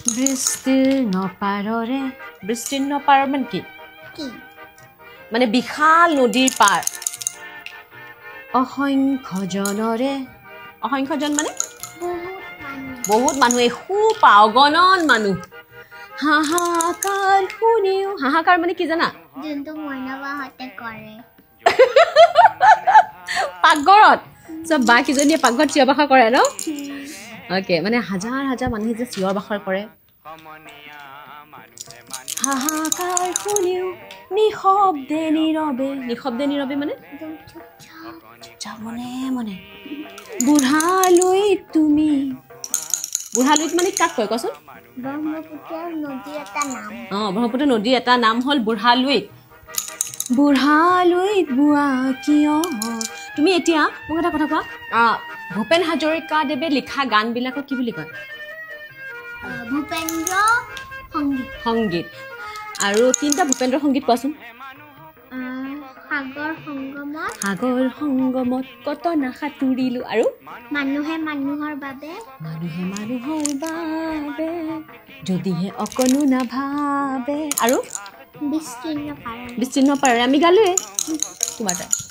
বিস্তীৰ্ণ পাৰৰে বিস্তীৰ্ণ পাৰ মানে কি মানে বিশাল নদীৰ পাৰ অসংখ্য জনৰে অসংখ্য জন মানে বহুত মানুহ খুব অগণন মানুহ হাহাকাৰ শুনিও হাহাকাৰ মানে কি জানা যোনটো মইনাবাহতে কৰে পাকঘৰত সব বাকিজনীয়ে পাকঘৰত চিঞৰ বাখৰ কৰে ন ওকে মানে হাজাৰ হাজাৰ মানুহে যে চিঞৰ বাখৰ কৰে হাহাকাৰ শুনিও নিশব্দে নীৰৱে মানে মনে মনে বুঢ়ালৈত তুমি বুঢ়ালৈত মানে কাক কয় কচোন ব্ৰহ্মপুত্ৰ নদীৰ এটা নাম ব্ৰহ্মপুত্ৰ নদীৰ এটা নাম হ'ল বুঢ়ালৈত বোৱা কিয় তুমি এতিয়া মোক এটা কথা কোৱা ভূপেন হাজৰিকা দেৱে লিখা গানবিলাকক কি বুলি কয় ভূপেন্দ্ৰ সংগীত আৰু তিনিটা ভূপেন্দ্ৰ সংগীত কোৱাচোন সাগৰ সংগমত কত না সাঁতুৰিলো আৰু মানুহে মানুহৰ বাবে যদিহে অকণো নাভাবে আৰু বিস্তীৰ্ণ পাৰৰে আমি গালোৱে তোমাৰ তাত